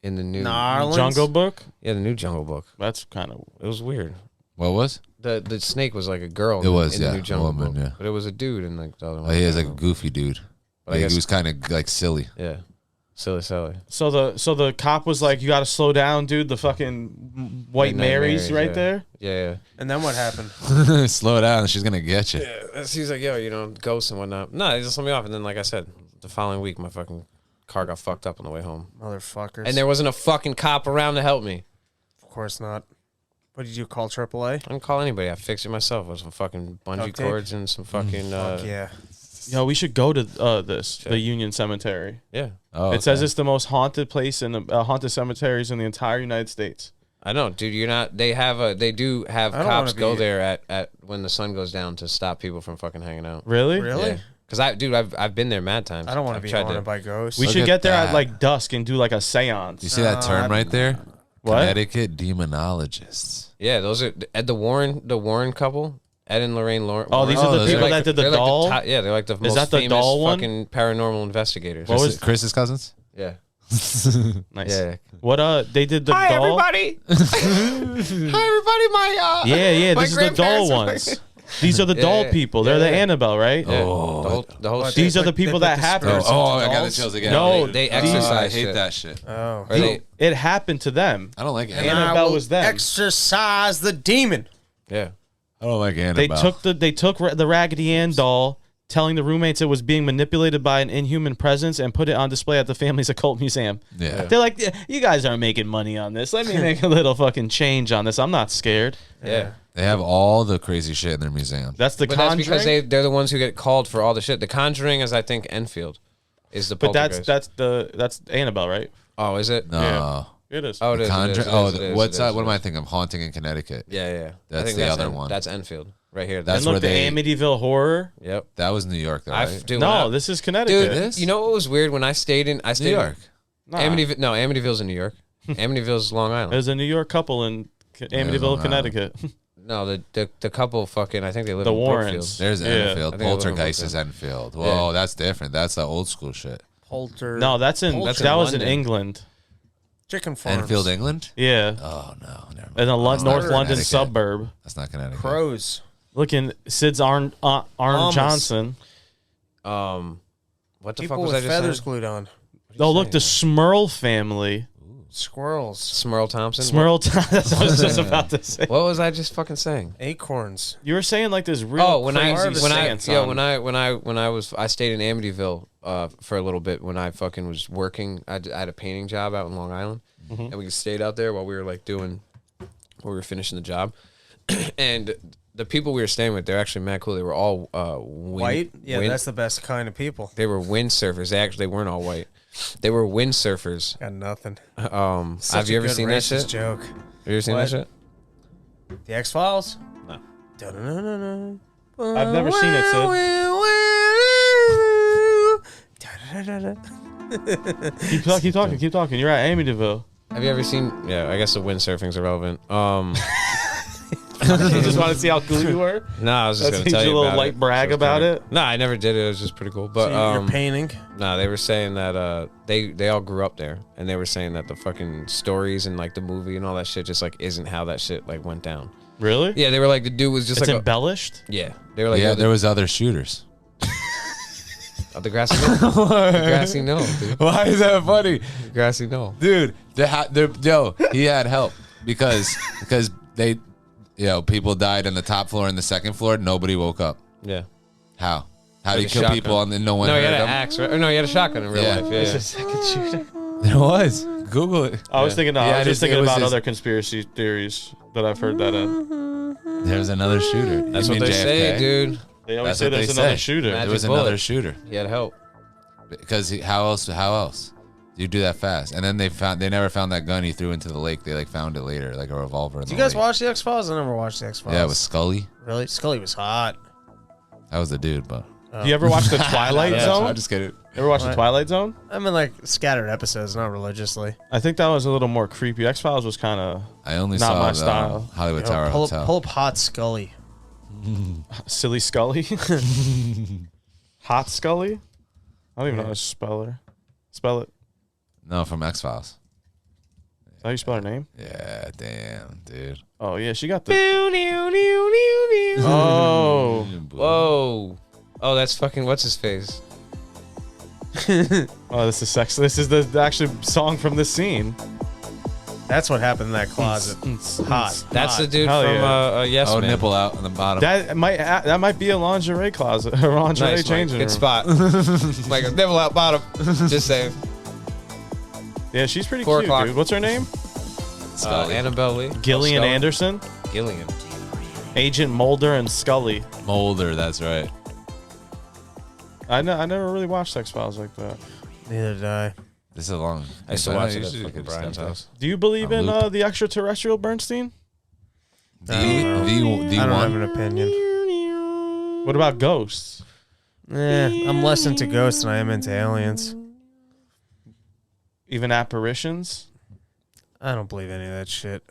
in the new Gnarlands? Jungle Book. yeah the new Jungle Book. That's kind of. It was weird. What was? The snake was like a girl. It was, in the yeah, new a Jungle woman, Book, yeah. but it was a dude in like the other one. Oh, he is like a goofy dude. But I Like, guess- he was kind of like silly. Yeah, silly. So the cop was like, "You got to slow down, dude." The fucking White Midnight Marys Marys, right yeah. there. Yeah. And then what happened? Slow down, she's gonna get you. Yeah, he's like, yo, you know, ghosts and whatnot. No, he just let me off. And then, like I said, the following week, my fucking car got fucked up on the way home. Motherfuckers. And there wasn't a fucking cop around to help me. Of course not. What did you call AAA? I don't call anybody. I fix it myself with some fucking bungee Duct tape? cords and some fucking. Fuck yeah. Yo, we should go to the Union Cemetery. Yeah. Oh, It says okay. it's the most haunted place in the haunted cemeteries in the entire United States. I know, dude. You're not. They do have I don't cops wanna go be- there at when the sun goes down to stop people from fucking hanging out. Really? Really? Because I've been there mad times. I don't want to I've be tried haunted by ghosts. We Look should at get there that. at like dusk and do like a seance. You see that term right there? What? Connecticut demonologists. Yeah, those are Ed the Warren couple. Ed and Lorraine Lauren. Oh, these are the those people are that did the they're doll? Like yeah, they're like the most that the famous doll one? fucking paranormal investigators. What was- Chris's cousins? yeah. Nice. Yeah. What they did the doll? everybody. Hi everybody. My Yeah, my this is the doll grandparents ones. These are the Yeah, doll yeah, people. They're the yeah. Annabelle, right? Yeah. Oh. the whole What, shit. These are the Like, people they that put the happened. spirits Oh, I got the dolls? chills again. No, they I exercise hate shit. that shit. Oh. Or they- It happened to them. I don't like And Annabelle. Annabelle was them. Exorcise the demon. yeah. I don't like They Annabelle. took the Raggedy Ann doll, telling the roommates it was being manipulated by an inhuman presence, and put it on display at the family's occult museum. Yeah. They're like, "Yeah, you guys aren't making money on this. Let me make a little fucking change on this. I'm not scared." Yeah. They have all the crazy shit in their museum. That's the But that's Conjuring. because they're the ones who get called for all the shit. The Conjuring is, I think, Enfield, is the. but poltergeist. that's Annabelle, right? Oh, is it? No. Yeah. It is. Oh, it The is. Conjuring. It is, Oh, it is, what's it that? is, What it am I is. thinking of? Haunting in Connecticut. Yeah. That's I think the other one. That's Enfield, right here. And That's look, where the they. Amityville Horror. Yep. That was New York, though, right? Dude, No, this is Connecticut. dude. You know what was weird when I stayed in? I stayed New York. In Amityville. No, Amityville's in New York. Amityville's Long Island. There's a New York couple in Amityville, Long Connecticut. No, the couple fucking. I think they live The in Warrens. Brookfield. There's Yeah. Enfield. I think I live in Poltergeist is Brooklyn. Enfield. Whoa, Yeah. that's different. That's the old school shit. No, that was in London. England. Chicken farms. Enfield, England? Yeah, Oh, no. Never mind. in a That's not North London Connecticut. suburb. That's not Connecticut. Crows. Looking, Sid's Arn Mamas. Johnson. What the People fuck was with I just feathers saying? glued on. Oh, look, the Smurl family. Squirrels. Smurl Thompson. Smurl. That's what I was just about to say. What was I just fucking saying? Acorns. You were saying like this real Oh, when I crazy stance yeah, on- I stayed in Amityville for a little bit when I fucking was working. I had a painting job out in Long Island, and we stayed out there while we were like we were finishing the job, and the people we were staying with, they're actually mad cool. They were all White? Yeah, that's the best kind of people. They were windsurfers. They weren't all white. They were windsurfers. Got nothing. Have Such you a ever good seen that racist shit? joke. Have you ever seen What? that shit? The X-Files? No. I've never seen it, Sid. Keep talking. You're at Amityville. Have you ever seen? Yeah, I guess the windsurfing's irrelevant. You just want to see how cool you were? No, I was just That's gonna tell your you little about light it. brag So it's about kinda- it? No, I never did it. It was just pretty cool. But So you're painting? no, they were saying that they all grew up there, and they were saying that the fucking stories and like the movie and all that shit just like isn't how that shit like went down. Really? Yeah, they were like the dude was just It's like embellished? yeah, they were like Yeah, yo, there was other shooters. the grassy knoll, the grassy knoll, dude. Why is that funny? The grassy knoll. Dude, he had help because they, people died on the top floor and the second floor. Nobody woke up. Yeah. How? How did Like he a kill shotgun. people and then no one No, he heard had an him? axe. Right? Or no, he had a shotgun in real Yeah. life. Yeah, It's yeah. a second shooter. There was. Google it. I was thinking. No, Yeah, I was just it thinking was about his- other conspiracy theories that I've heard that in. There's another shooter. That's You what mean they say, JFK? dude. They always That's say what there's they another say. shooter. Magic There was bullet. another shooter. He had help. Because how else? You do that fast, and then they never found that gun he threw into the lake. They like found it later, like a revolver. Did you guys watch the X-Files? I never watched the X-Files. Yeah, it was Scully. Really? Scully was hot. That was the dude, but Do you ever watch the Twilight I'm Zone? just kidding. Ever watch the What? Twilight Zone? I mean, like, scattered episodes, not religiously. I think that was a little more creepy. X Files was kind of I only Not saw my the style. Hollywood Yo, Tower pull Hotel. up Hot Scully. silly Scully. Hot Scully? I don't even know how to spell her. Spell it. No, from X Files. Is that how you spell her name? Yeah, damn, dude. Oh, yeah, she got the. Oh. Whoa. Oh, that's fucking what's his face. Oh, this is sex. This is the actual song from this scene. That's what happened in that closet. Hot. That's the Hot. dude Hell from yeah. Yes Oh, Man. nipple out on the bottom. That might be a lingerie closet, a lingerie Nice, Mike. changing Good room. spot. Like a nipple out bottom. Just saying. Yeah, she's pretty 4 cute, o'clock. dude. What's her name? Annabelle Lee. Gillian Scully. Anderson, Gillian. Agent Mulder, and Scully. Mulder, that's right. I never really watched X-Files like that. Neither did I. This is a long. I used to watch it at usually fucking good Brian's stuff. house. Do you believe On in loop. the extraterrestrial Bernstein? The I don't have one. an opinion. What about ghosts? I'm less into ghosts than I am into aliens. Even apparitions? I don't believe any of that shit.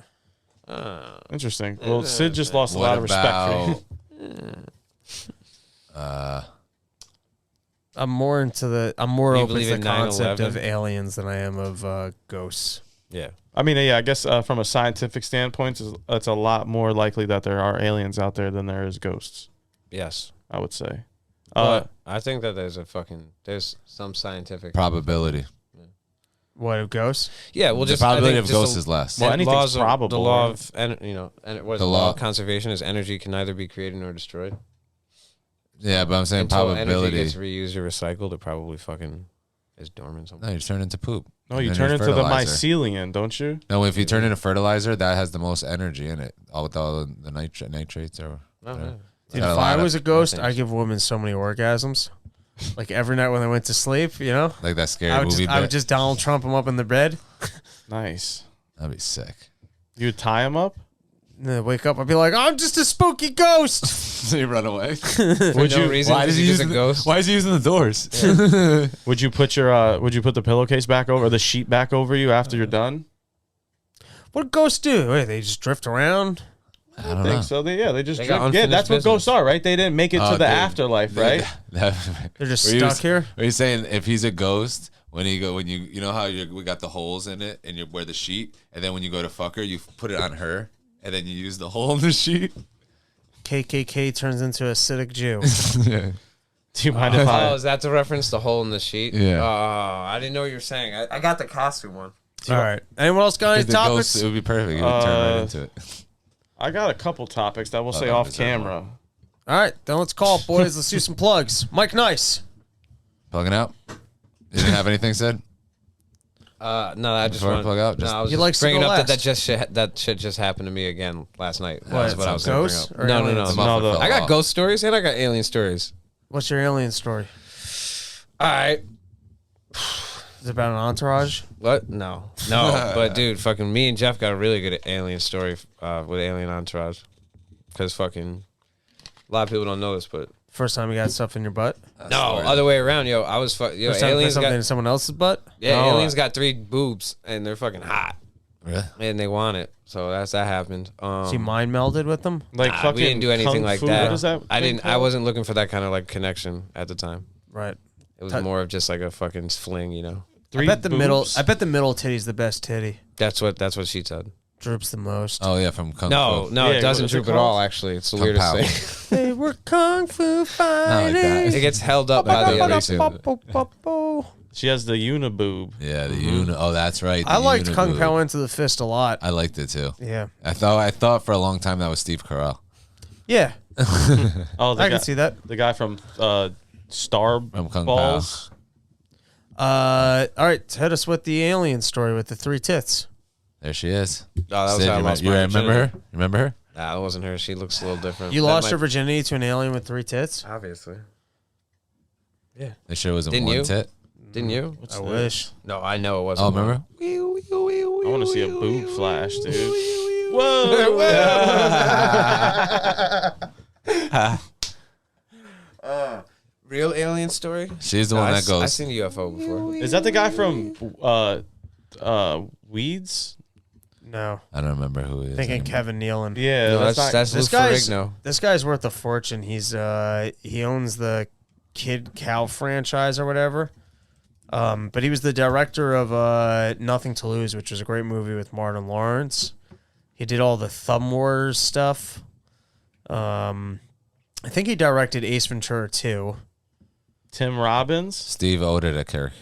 Interesting. Well, Sid just lost a lot of respect for you. I'm more into the. I'm more You open to believe the in concept 9/11? of aliens than I am of ghosts. Yeah. I mean, yeah, I guess from a scientific standpoint, it's a lot more likely that there are aliens out there than there is ghosts, Yes. I would say. But I think that there's some scientific Probability. What of ghosts? Yeah, well, The just I probability think of just ghosts the- is less. Well, and anything's laws of- probable, The law right? of, and what is The the law law- of conservation is energy can neither be created nor destroyed. Yeah, but I'm saying Until energy probability. gets reused or recycled, it probably fucking is dormant. No, you turn into poop. No, And you then turn there's into the fertilizer. mycelium, don't you? No, if you turn into fertilizer, that has the most energy in it. All with all the nitrates or. Oh, yeah. Dude, Got a if lot I of was a ghost, things. I'd give women so many orgasms. Like every night when they went to sleep, you know? Like that scary I would, movie. just, I would bit. just Donald Trump them up in the bed. Nice. That'd be sick. You would tie him up? And then wake up, I'd be like, I'm just a spooky ghost. So you run away. Would no you? reason Why because is he he's just a using ghost. Why is he using the doors? Would you put your? Would you put the pillowcase back over, or the sheet back over you after you're done? What do ghosts do? Wait, they just drift around? I I don't think know. so. They just They got drift. Yeah, unfinished that's what business. ghosts are, right? They didn't make it Oh, to the dude. afterlife, right? They're just Were you- stuck here? Are you saying if he's a ghost, when you know how we got the holes in it and you wear the sheet, and then when you go to fuck her, you put it on her, and then you use the hole in the sheet? KKK turns into a acidic Jew. Do you mind if Oh, I? is that to reference the hole in the sheet? Yeah. Oh, I didn't know what you were saying. I got the costume one. All right. Anyone else got any The topics? ghost, it would be perfect. You would turn right into it. I got a couple topics that we'll say no, off is that camera. All right. Then let's call it, boys. Let's do some plugs. Mike Nice. Plugging out. You didn't have anything said? No, I just Before I want plug out, No, just- I was He just likes to bringing go up last. that shit just happened to me again last night. What, That's what I was gonna ghosts bring or up. No, aliens? The No, muffler the- fell I got off. ghost stories and I got alien stories. What's your alien story? All right. Is it about an entourage? What? No. But dude, fucking me and Jeff got a really good alien story with Alien Entourage. Because fucking a lot of people don't know this, but First time you got stuff in your butt? no, other way around. Yo, I was yo, First time you put aliens something got in someone else's butt? yeah, No. aliens got 3 boobs and they're fucking hot Really? and they want it. So that happened. She mind melded with them? Like Nah, fucking we didn't do anything kung like fu, that. What is that? I thing didn't. I called? wasn't looking for that kind of like connection at the time. Right. It was Tou- more of just like a fucking fling, you know. I bet the middle. boobs? I bet the middle titty's the best titty. That's what she said. Droops the most. Oh, yeah, from Kung No, Fu. no, Yeah, it what doesn't is it droop at called? all. Actually, it's the Kung weirdest Pao. thing. They were kung fu fighting. It gets held up by the other two. She has the uniboob. Yeah, the uni. Oh, that's right. I the liked uniboob. Kung Pao into the fist a lot. I liked it too. Yeah. I thought for a long time that was Steve Carell Yeah. Oh, the I guy, can see that. the guy from Star from Kung Balls. All right. Hit us with the alien story with the 3 tits. Pao. There she is. Oh, that was Sid, how I you lost you my remember her? virginity. You remember her? Nah, it wasn't her. She looks a little different. You That lost might- your virginity to an alien with 3 tits? Obviously. They sure wasn't Didn't one you? tit. Didn't you? I wish. No, I know it Oh, wasn't. one. remember? I want to see a boob flash, dude. Whoa! Real alien story? She's the one that I've goes. seen a UFO before. Is that the guy from Weeds? No. I don't remember who he is. Thinking anymore. Kevin Nealon. Yeah, No, that's that's Lou This guy's Ferrigno. this guy's worth a fortune. He's he owns the Kid Cow franchise or whatever. But he was the director of Nothing to Lose, which was a great movie with Martin Lawrence. He did all the Thumb Wars stuff. I think he directed Ace Ventura 2. Tim Robbins. Steve Odedekirk.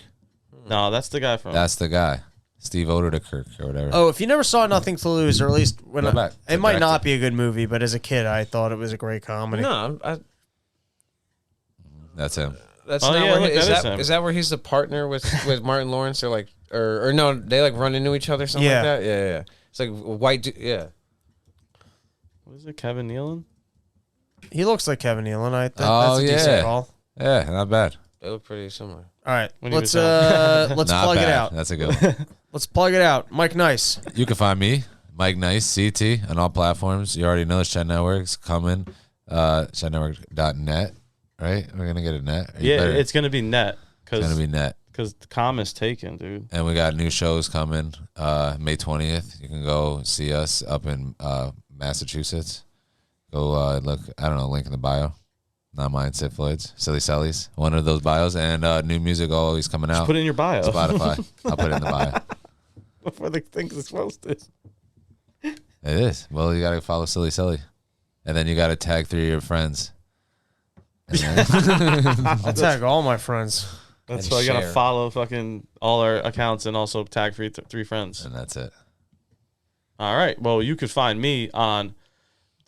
No, that's the guy from. That's the guy. Steve Odedekirk or whatever. Oh, if you never saw Nothing to Lose, or at least when Go back. it might Directed. not be a good movie, but as a kid, I thought it was a great comedy. No, That's him. that's Oh, not yeah, where look, he, is that is that him. is that where he's the partner with Martin Lawrence or like or no, they like run into each other something Yeah. like that? Yeah. It's like a white dude. Yeah. What is it, Kevin Nealon? He looks like Kevin Nealon. I think Oh, that's a decent yeah. call. Yeah, not bad. They look pretty similar. All right, What do you let's think? let's Not plug bad. it out. That's a good one. Let's plug it out. Mike Nice. You can find me, Mike Nice, CT, on all platforms. You already know Shed Network's coming. ShedNetwork.net, right? We're going to get a net. Yeah, it's going to be net. It's going to be net. Because the com is taken, dude. And we got new shows coming May 20th. You can go see us up in Massachusetts. Go look, I don't know, link in the bio. Not mine, Sid Floyd's. Silly Sellies. One of those bios. And new music always coming out. Just put it in your bio. Spotify. I'll put it in the bio. Before they think it's posted. It is. Well, you got to follow Silly Silly. And then you got to tag 3 of your friends. And then I'll tag all my friends. That's And why you got to share. follow fucking all our accounts and also tag 3 friends. and that's it. All right. Well, you could find me on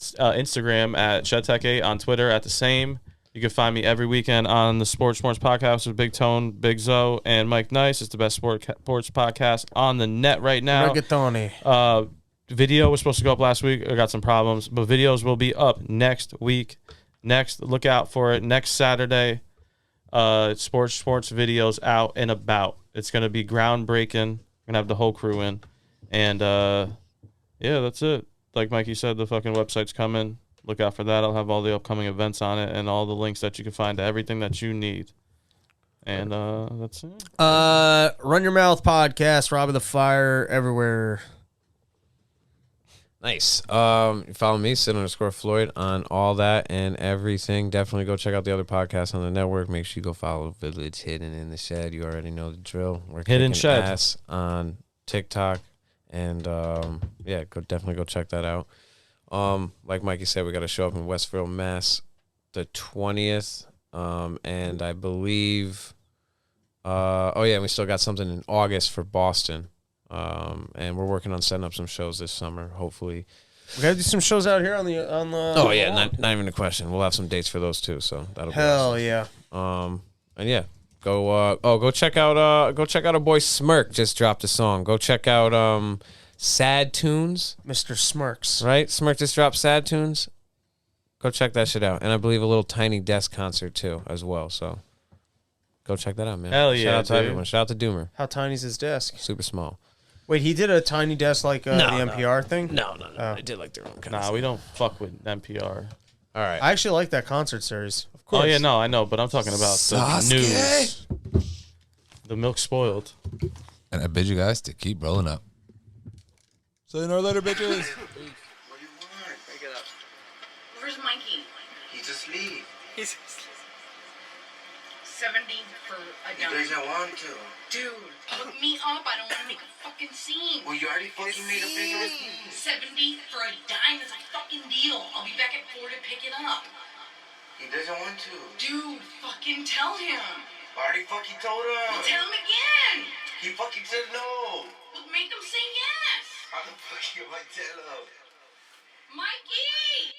Instagram at ShedTech8, on Twitter at the same. You can find me every weekend on the Sports podcast with Big Tone, Big Zoe, and Mike Nice. It's the best sports podcast on the net right now. Rigatoni. Video was supposed to go up last week. I got some problems, but videos will be up next week. Look out for it next Saturday. Sports videos out and about. It's gonna be groundbreaking. We're gonna have the whole crew in, and yeah, that's it. Like Mikey said, the fucking website's coming. Look out for that. I'll have all the upcoming events on it and all the links that you can find to everything that you need. And that's it. Run Your Mouth podcast, Rob of the Fire, everywhere. Nice. Follow me, Sid_Floyd, on all that and everything. Definitely go check out the other podcasts on the network. Make sure you go follow Village Hidden in the Shed. You already know the drill. We're Hidden kicking Shed. ass on TikTok. And yeah, definitely go check that out. Like Mikey said, we got to show up in Westville, Mass, the 20th. And I believe, and we still got something in August for Boston. And we're working on setting up some shows this summer, hopefully. We gotta do some shows out here on the. Oh yeah, not even a question. We'll have some dates for those too, so that'll be Hell awesome. yeah. And yeah, go check out our boy Smirk just dropped a song. Go check out Sad Tunes. Mr. Smirks. Right? Smirk just dropped Sad Tunes. Go check that shit out. And I believe a little Tiny Desk concert too as well. So go check that out, man. Hell yeah, Shout out to dude. everyone. Shout out to Doomer. How tiny's his desk? Super small. Wait, he did a tiny desk like the NPR thing? No. Oh. They did like their own kind Nah, we don't fuck with NPR. All right. I actually like that concert series. Of course. Oh yeah, no, I know, but I'm talking about the news. The milk spoiled. And I bid you guys to keep rolling up. See you later, bitches. What do you want? Wake it up. Where's Mikey? He's asleep. 70 for a He dime. doesn't want to. Dude, hook me up. I don't want to make a fucking scene. Well, you already fucking made a bigger scene. 70 for a dime is a fucking deal. I'll be back at 4 to pick it up. He doesn't want to. Dude, fucking tell him. I already fucking told him. Well, tell him again. He fucking said no. Well, make him say yes. How the fuck am I tell him? Mikey!